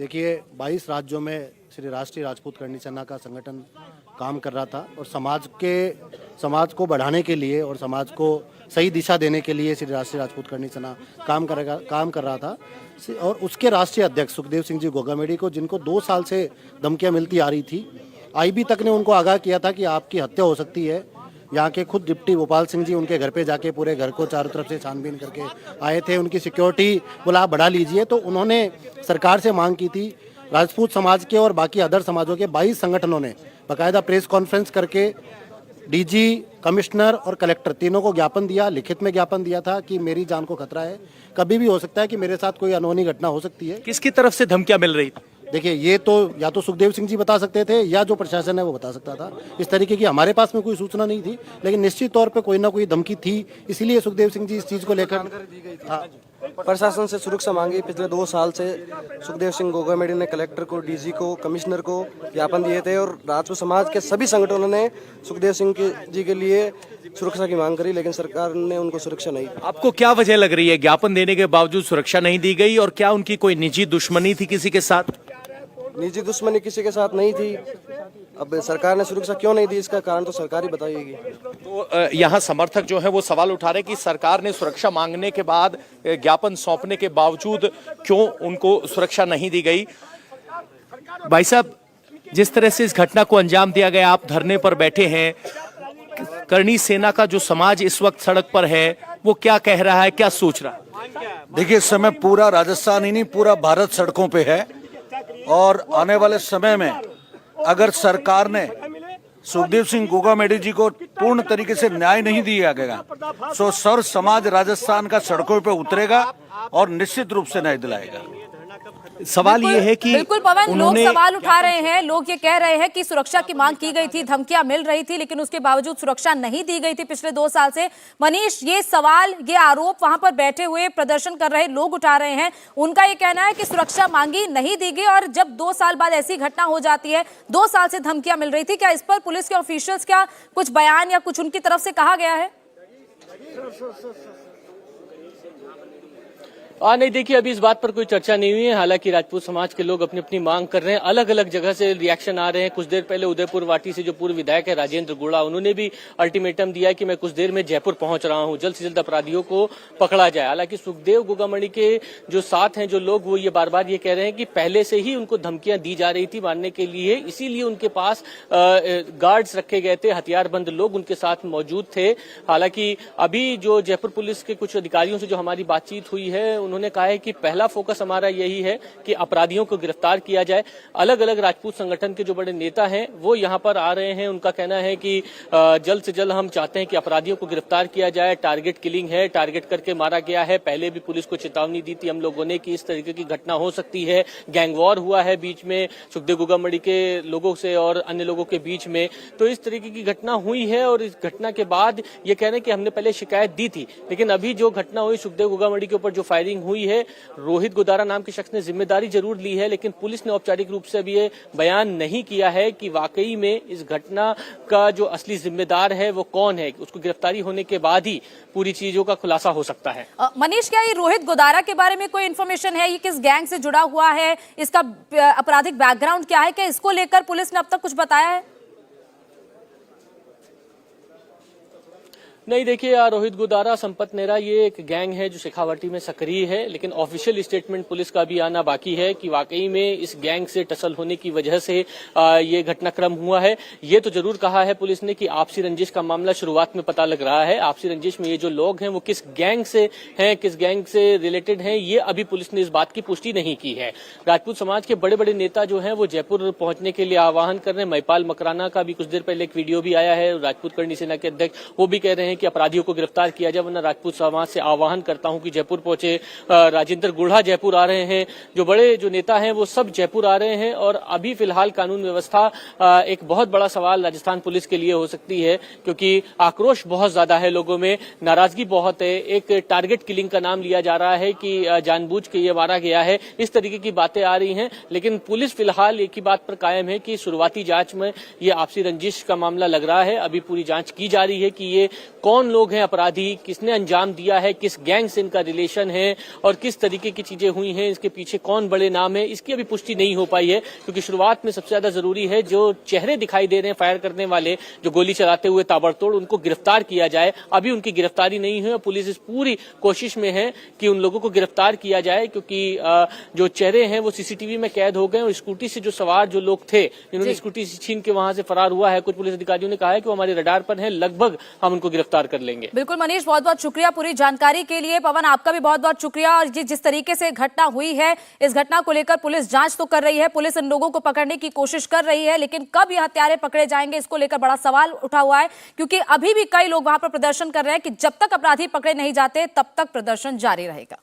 देखिए 22 राज्यों में श्री राष्ट्रीय राजपूत करनी सेना का संगठन काम कर रहा था और समाज को बढ़ाने के लिए और समाज को सही दिशा देने के लिए श्री राष्ट्रीय राजपूत करनी सेना काम कर रहा था। और उसके राष्ट्रीय अध्यक्ष सुखदेव सिंह जी गोगामेडी को, जिनको 2 साल से धमकियां मिलती आ रही थी, आईबी तक ने उनको आगाह किया था कि आपकी हत्या हो सकती है। यहाँ के खुद डिप्टी गोपाल सिंह जी उनके घर पे जाके पूरे घर को चारों तरफ से छानबीन करके आए थे। उनकी सिक्योरिटी बोला आप बढ़ा लीजिए। तो उन्होंने सरकार से मांग की थी। राजपूत समाज के और बाकी अदर समाजों के 22 संगठनों ने बाकायदा प्रेस कॉन्फ्रेंस करके डीजी, कमिश्नर और कलेक्टर तीनों को ज्ञापन दिया, लिखित में ज्ञापन दिया था कि मेरी जान को खतरा है, कभी भी हो सकता है कि मेरे साथ कोई अनहोनी घटना हो सकती है। किसकी तरफ से धमकियां मिल रही थी? देखिए ये तो या तो सुखदेव सिंह जी बता सकते थे या जो प्रशासन है वो बता सकता था। इस तरीके की हमारे पास में कोई सूचना नहीं थी, लेकिन निश्चित तौर पे कोई ना कोई धमकी थी, इसीलिए सुखदेव सिंह जी इस चीज को लेकर प्रशासन से सुरक्षा मांगी। पिछले 2 साल से सुखदेव सिंह गोगामेडी ने कलेक्टर को, डीजी को, कमिश्नर को ज्ञापन दिए थे और राजपूत समाज के सभी संगठनों ने सुखदेव सिंह जी के लिए सुरक्षा की मांग करी, लेकिन सरकार ने उनको सुरक्षा नहीं दी। आपको क्या वजह लग रही है ज्ञापन देने के बावजूद सुरक्षा नहीं दी गई, और क्या उनकी कोई निजी दुश्मनी थी किसी के साथ? निजी दुश्मनी किसी के साथ नहीं थी। अब सरकार ने सुरक्षा क्यों नहीं दी, इसका कारण तो सरकार ही बताएगी। तो यहाँ समर्थक जो है वो सवाल उठा रहे कि सरकार ने सुरक्षा मांगने के बाद, ज्ञापन सौंपने के बावजूद क्यों उनको सुरक्षा नहीं दी गई। भाई साहब, जिस तरह से इस घटना को अंजाम दिया गया, आप धरने पर बैठे हैं, करनी सेना का जो समाज इस वक्त सड़क पर है वो क्या कह रहा है, क्या सोच रहा है? देखिए, इस समय पूरा राजस्थान ही नहीं, पूरा भारत सड़कों पे है और आने वाले समय में अगर सरकार ने सुखदेव सिंह गोगामेडी जी को पूर्ण तरीके से न्याय नहीं दिया गया तो सर्व समाज राजस्थान का सड़कों पे उतरेगा और निश्चित रूप से न्याय दिलाएगा। सवाल ये है कि बिल्कुल पवन, लोग सवाल उठा रहे हैं, लोग ये कह रहे हैं कि सुरक्षा की मांग की गई थी, धमकियां मिल रही थी, लेकिन उसके बावजूद सुरक्षा नहीं दी गई थी पिछले 2 साल से। मनीष, ये सवाल, ये आरोप वहां पर बैठे हुए प्रदर्शन कर रहे लोग उठा रहे हैं। उनका ये कहना है कि सुरक्षा मांगी नहीं दी गई, और जब 2 साल बाद ऐसी घटना हो जाती है, 2 साल से धमकियां मिल रही थी, क्या इस पर पुलिस के ऑफिशियल्स का कुछ बयान या कुछ उनकी तरफ से कहा गया है? नहीं, देखिए, अभी इस बात पर कोई चर्चा नहीं हुई है। हालांकि राजपूत समाज के लोग अपनी अपनी मांग कर रहे हैं, अलग अलग जगह से रिएक्शन आ रहे हैं। कुछ देर पहले उदयपुर वाटी से जो पूर्व विधायक है राजेंद्र गुड़ा, उन्होंने भी अल्टीमेटम दिया है कि मैं कुछ देर में जयपुर पहुंच रहा हूं, जल्द से जल्द अपराधियों को पकड़ा जाए। हालांकि सुखदेव गोगामेडी के जो साथ हैं जो लोग, वो ये बार बार ये कह रहे हैं कि पहले से ही उनको धमकियां दी जा रही थी मारने के लिए, इसीलिए उनके पास गार्ड्स रखे गए थे, हथियारबंद लोग उनके साथ मौजूद थे। हालांकि अभी जो जयपुर पुलिस के कुछ अधिकारियों से जो हमारी बातचीत हुई है, उन्होंने कहा है कि पहला फोकस हमारा यही है कि अपराधियों को गिरफ्तार किया जाए। अलग अलग राजपूत संगठन के जो बड़े नेता हैं वो यहां पर आ रहे हैं। उनका कहना है कि जल्द से जल्द हम चाहते हैं कि अपराधियों को गिरफ्तार किया जाए। टारगेट किलिंग है, टारगेट करके मारा गया है। पहले भी पुलिस को चेतावनी दी थी हम लोगों ने कि इस तरीके की घटना हो सकती है। गैंग वॉर हुआ है बीच में सुखदेव गोगामेडी के लोगों से और अन्य लोगों के बीच में, तो इस तरीके की घटना हुई है। और इस घटना के बाद ये कह रहे हैं कि हमने पहले शिकायत दी थी, लेकिन अभी जो घटना हुई सुखदेव गोगामेडी के ऊपर जो फायरिंग हुई है, रोहित गोदारा नाम के शख्स ने जिम्मेदारी जरूर ली है, लेकिन पुलिस ने औपचारिक रूप से अभी ये बयान नहीं किया है कि वाकई में इस घटना का जो असली जिम्मेदार है वो कौन है। उसको गिरफ्तारी होने के बाद ही पूरी चीजों का खुलासा हो सकता है। मनीष, क्या ये रोहित गोदारा के बारे में कोई इन्फॉर्मेशन है? ये किस गैंग से जुड़ा हुआ है? इसका आपराधिक बैकग्राउंड क्या है? क्या इसको लेकर पुलिस ने अब तक कुछ बताया है? नहीं, देखिए, रोहित गोदारा, संपत नेहरा, ये एक गैंग है जो शेखावाटी में सक्रिय है, लेकिन ऑफिशियल स्टेटमेंट पुलिस का भी आना बाकी है कि वाकई में इस गैंग से टसल होने की वजह से ये घटनाक्रम हुआ है। ये तो जरूर कहा है पुलिस ने कि आपसी रंजिश का मामला शुरुआत में पता लग रहा है। आपसी रंजिश में ये जो लोग हैं वो किस गैंग से हैं, किस गैंग से रिलेटेड हैं, ये अभी पुलिस ने इस बात की पुष्टि नहीं की है। राजपूत समाज के बड़े बड़े नेता जो हैं वो जयपुर पहुंचने के लिए आह्वान कर रहे हैं। महिपाल मकराना का भी कुछ देर पहले एक वीडियो भी आया है, राजपूत करनी सेना के अध्यक्ष, वो भी कह रहे हैं कि अपराधियों को गिरफ्तार किया जाए, वरना राजपूत समाज से आह्वान करता हूं कि जयपुर पहुंचे। राजेंद्र गुड़ा जयपुर आ रहे हैं, जो बड़े जो नेता हैं वो सब जयपुर आ रहे हैं। और अभी फिलहाल कानून व्यवस्था एक बहुत बड़ा सवाल राजस्थान पुलिस के लिए हो सकती है, क्योंकि आक्रोश बहुत ज्यादा है, लोगों में नाराजगी बहुत है। एक टारगेट किलिंग का नाम लिया जा रहा है कि जानबूझ के ये मारा गया है, इस तरीके की बातें आ रही हैं। लेकिन पुलिस फिलहाल एक ही बात पर कायम है कि शुरुआती जांच में ये आपसी रंजिश का मामला लग रहा है। अभी पूरी जांच की जा रही है कि ये कौन लोग हैं अपराधी, किसने अंजाम दिया है, किस गैंग से इनका रिलेशन है और किस तरीके की चीजें हुई हैं, इसके पीछे कौन बड़े नाम है, इसकी अभी पुष्टि नहीं हो पाई है। क्योंकि शुरुआत में सबसे ज्यादा जरूरी है जो चेहरे दिखाई दे रहे हैं फायर करने वाले, जो गोली चलाते हुए ताबड़तोड़, उनको गिरफ्तार किया जाए। अभी उनकी गिरफ्तारी नहीं हुई है। पुलिस इस पूरी कोशिश में है कि उन लोगों को गिरफ्तार किया जाए, क्योंकि जो चेहरे हैं वो सीसीटीवी में कैद हो गए और स्कूटी से जो सवार जो लोग थे जिन्होंने स्कूटी छीन के वहां से फरार हुआ है, कुछ पुलिस अधिकारियों ने कहा है कि वो हमारे रडार पर है, लगभग हम उनको गिरफ्तार कर लेंगे। बिल्कुल मनीष, बहुत बहुत शुक्रिया पूरी जानकारी के लिए। पवन, आपका भी बहुत बहुत शुक्रिया। और ये जिस तरीके से घटना हुई है, इस घटना को लेकर पुलिस जांच तो कर रही है, पुलिस इन लोगों को पकड़ने की कोशिश कर रही है, लेकिन कब ये हत्यारे पकड़े जाएंगे इसको लेकर बड़ा सवाल उठा हुआ है। क्योंकि अभी भी कई लोग वहां पर प्रदर्शन कर रहे हैं कि जब तक अपराधी पकड़े नहीं जाते तब तक प्रदर्शन जारी रहेगा।